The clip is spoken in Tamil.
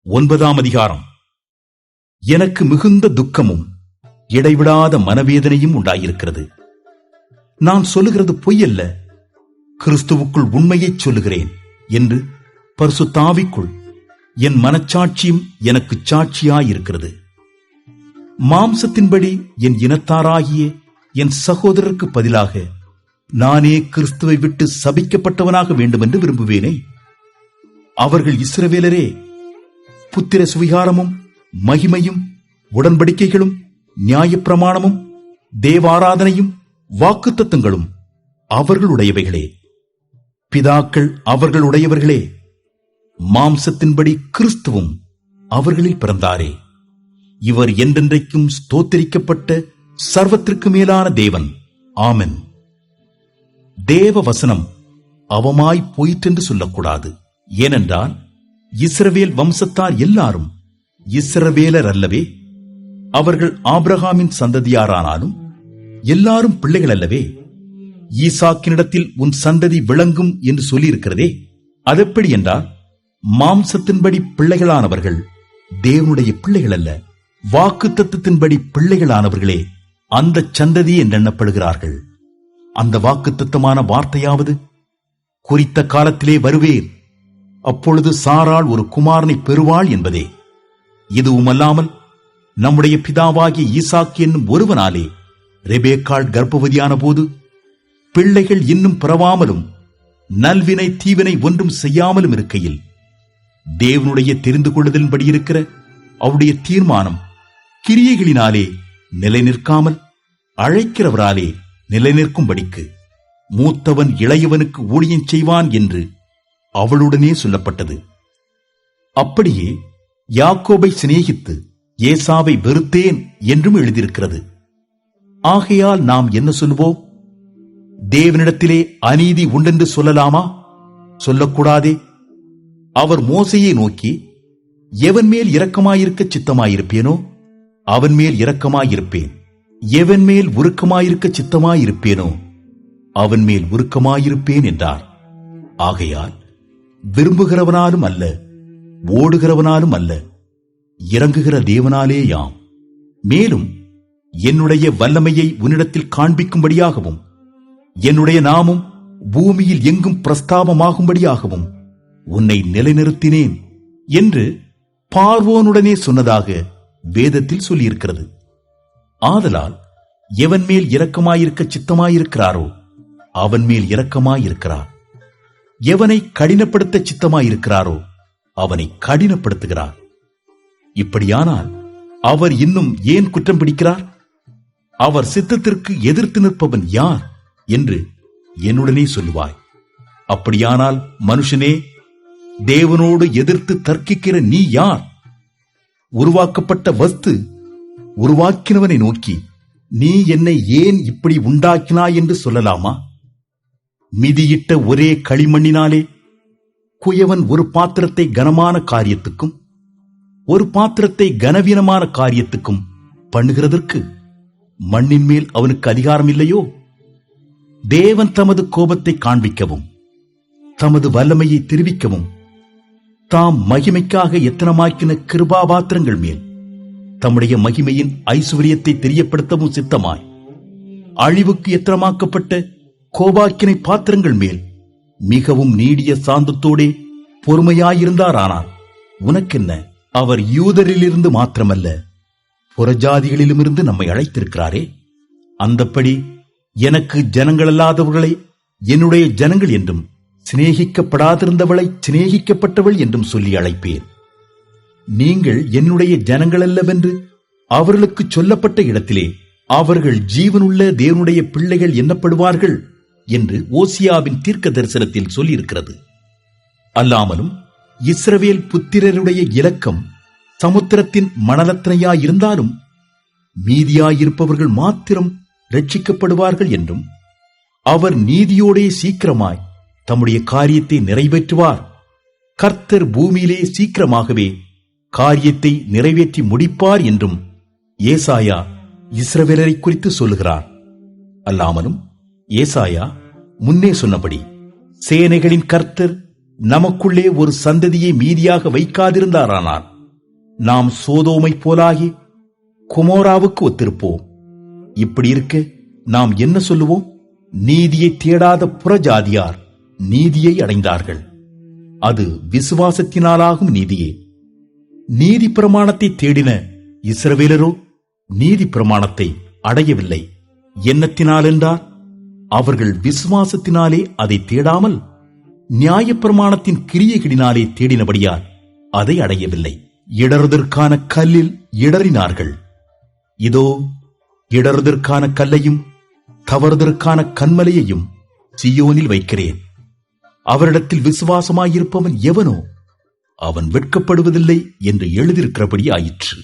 9ஆம் அதிகாரம். எனக்கு மிகுந்த துக்கமும் இடைவிடாத மனவேதனையும் உண்டாயிருக்கிறது. நான் சொல்லுகிறது பொய்யல்ல, கிறிஸ்துவுக்குள் உண்மையைச் சொல்லுகிறேன் என்று பரிசுத்த ஆவிக்குள் என் மனச்சாட்சியும் எனக்கு சாட்சியாயிருக்கிறது. மாம்சத்தின்படி என் இனத்தாராகிய என் சகோதரருக்கு பதிலாக நானே கிறிஸ்துவை விட்டு சபிக்கப்பட்டவனாக வேண்டும் என்று விரும்புவேனே. அவர்கள் இஸ்ரவேலரே. புத்திர சுவிகாரமும் மகிமையும் உடன்படிக்கைகளும் நியாயப்பிரமாணமும் தேவாராதனையும் வாக்குத்தத்தங்களும் அவர்களுடையவைகளே. பிதாக்கள் அவர்களுடையவர்களே. மாம்சத்தின்படி கிறிஸ்துவும் அவர்களில் பிறந்தாரே. இவர் என்றென்றைக்கும் ஸ்தோத்திரிக்கப்பட்ட சர்வத்திற்கு மேலான தேவன். ஆமென். தேவ வசனம் அவமாய் போயிற்றென்று சொல்லக்கூடாது. ஏனென்றால் இஸ்ரவேல் வம்சத்தார் எல்லாரும் இஸ்ரவேலர் அல்லவே. அவர்கள் ஆபிரகாமின் சந்ததியாரானாலும் எல்லாரும் பிள்ளைகள் அல்லவே. ஈசாக்கினிடத்தில் உன் சந்ததி விளங்கும் என்று சொல்லியிருக்கிறதே. அதெப்படி என்றால் மாம்சத்தின்படி பிள்ளைகளானவர்கள் தேவனுடைய பிள்ளைகள் அல்ல, வாக்குத்தத்தத்தின்படி பிள்ளைகளானவர்களே அந்த சந்ததி என்றெண்ணப்படுகிறார்கள். அந்த வாக்குத்தத்தமான வார்த்தையாவது, குறித்த காலத்திலே வருவேன், அப்பொழுது சாராள் ஒரு குமாரனை பெறுவாள் என்பதே. இதுவுமல்லாமல் நம்முடைய பிதாவாகிய ஈசாக்கு என்னும் ஒருவனாலே ரெபேக்காள் கர்ப்பவதியான போது பிள்ளைகள் இன்னும் பிறவாமலும் நல்வினை தீவினை ஒன்றும் செய்யாமலும் இருக்கையில் தேவனுடைய தெரிந்து கொள்ளுதலின்படி இருக்கிற அவருடைய தீர்மானம் கிரியைகளினாலே நிலை நிற்காமல் அழைக்கிறவராலே நிலை நிற்கும்படிக்கு மூத்தவன் இளையவனுக்கு ஊழியம் செய்வான் என்று அவளுடனே சொல்லப்பட்டது. அப்படியே யாக்கோபை சிநேகித்து ஏசாவை வெறுத்தேன் என்றும் எழுதியிருக்கிறது. ஆகையால் நாம் என்ன சொல்லுவோம்? தேவனிடத்திலே அநீதி உண்டென்று சொல்லலாமா? சொல்லக்கூடாதே. அவர் மோசையை நோக்கி, எவன் மேல் இரக்கமாயிருக்க சித்தமாயிருப்பேனோ அவன் மேல் இரக்கமாயிருப்பேன், எவன் மேல் உருக்கமாயிருக்க சித்தமாயிருப்பேனோ அவன் மேல் உருக்கமாயிருப்பேன் என்றார். ஆகையால் விரும்புகிறவனாலும் அல்ல, ஓடுகிறவனாலும் அல்ல, இறங்குகிற தேவனாலேயாம். மேலும் என்னுடைய வல்லமையை உன்னிடத்தில் காண்பிக்கும்படியாகவும் என்னுடைய நாமம் பூமியில் எங்கும் பிரஸ்தாபமாகும்படியாகவும் உன்னை நிலைநிறுத்தினேன் என்று பார்வோனுடனே சொன்னதாக வேதத்தில் சொல்லியிருக்கிறது. ஆதலால் எவன் மேல் இரக்கமாயிருக்க சித்தமாயிருக்கிறாரோ அவன் மேல் இரக்கமாயிருக்கிறார். எவனை கடினப்படுத்த சித்தமாயிருக்கிறாரோ அவனை கடினப்படுத்துகிறார். இப்படியானால் அவர் இன்னும் ஏன் குற்றம் பிடிக்கிறார்? அவர் சித்தத்திற்கு எதிர்த்து நிற்பவன் யார் என்று என்னுடனே சொல்லுவாய். அப்படியானால் மனுஷனே, தேவனோடு எதிர்த்து தர்க்கிக்கிற நீ யார்? உருவாக்கப்பட்ட வஸ்து உருவாக்கினவனை நோக்கி, நீ என்னை ஏன் இப்படி உண்டாக்கினாய் என்று சொல்லலாமா? மிதியிட்ட ஒரே களிமண்ணினாலே குயவன் ஒரு பாத்திரத்தை கனமான காரியத்துக்கும் ஒரு பாத்திரத்தை கனவீனமான காரியத்துக்கும் பண்ணுகிறதற்கு மண்ணின் மேல் அவனுக்கு அதிகாரம் இல்லையோ? தேவன் தமது கோபத்தை காண்பிக்கவும் தமது வல்லமையை தெரிவிக்கவும் தாம் மகிமைக்காக எத்தனமாக்கின கிருபாபாத்திரங்கள் மேல் தம்முடைய மகிமையின் ஐஸ்வரியத்தை தெரியப்படுத்தவும் சித்தமாய் அழிவுக்கு எத்தனமாக்கப்பட்ட கோபாக்கினை பாத்திரங்கள் மேல் மிகவும் நீடிய சாந்தத்தோடே பொறுமையாயிருந்தாரானார். உனக்கென்ன? அவர் யூதரிலிருந்து மாத்திரமல்ல, புறஜாதிகளிலுமிருந்து நம்மை அழைத்திருக்கிறாரே. அந்தப்படி எனக்கு ஜனங்களல்லாதவர்களை என்னுடைய ஜனங்கள் என்றும் சிநேகிக்கப்படாதிருந்தவளை சிநேகிக்கப்பட்டவள் என்றும் சொல்லி அழைப்பேன். நீங்கள் என்னுடைய ஜனங்களல்லவென்று அவர்களுக்கு சொல்லப்பட்ட இடத்திலே அவர்கள் ஜீவனுள்ள தேவனுடைய பிள்ளைகள் எண்ணப்படுவார்கள் என்று ஓசியாவின் தீர்க்க தரிசனத்தில் சொல்லியிருக்கிறது. அல்லாமலும் இஸ்ரவேல் புத்திரருடைய இலக்கம் சமுத்திரத்தின் மணலத்தனையாயிருந்தாலும் மீதியாயிருப்பவர்கள் மாத்திரம் ரட்சிக்கப்படுவார்கள் என்றும், அவர் நீதியோடே சீக்கிரமாய் தம்முடைய காரியத்தை நிறைவேற்றுவார். கர்த்தர் பூமியிலே சீக்கிரமாகவே காரியத்தை நிறைவேற்றி முடிப்பார் என்றும் ஏசாயா இஸ்ரவேலரை குறித்து சொல்லுகிறார். அல்லாமலும் ஏசாயா முன்னே சொன்னபடி சேனைகளின் கர்த்தர் நமக்குள்ளே ஒரு சந்ததியை மீதியாக வைக்காதிருந்தாரானால் நாம் சோதோமை போலாகி கொமோராவுக்கு ஒத்திருப்போம். இப்படி இருக்க நாம் என்ன சொல்லுவோம்? நீதியை தேடாத புறஜாதியார் நீதியை அடைந்தார்கள். அது விசுவாசத்தினாலாகும் நீதியே. நீதி பிரமாணத்தை தேடின இஸ்ரவேலரோ நீதி பிரமாணத்தை அடையவில்லை. எண்ணத்தினால் என்றார், அவர்கள் விசுவாசத்தினாலே அதை தேடாமல் நியாயப்பிரமாணத்தின் கிரியைகளினாலே தேடினபடியால் அதை அடையவில்லை. இடறுதற்கான கல்லில் இடறினார்கள். இதோ இடறுதற்கான கல்லையும் தவறுதற்கான கன்மலையையும் சீயோனில் வைக்கிறேன். அவரிடத்தில் விசுவாசமாயிருப்பவன் எவனோ அவன் வெட்கப்படுவதில்லை என்று எழுதியிருக்கிறபடி ஆயிற்று.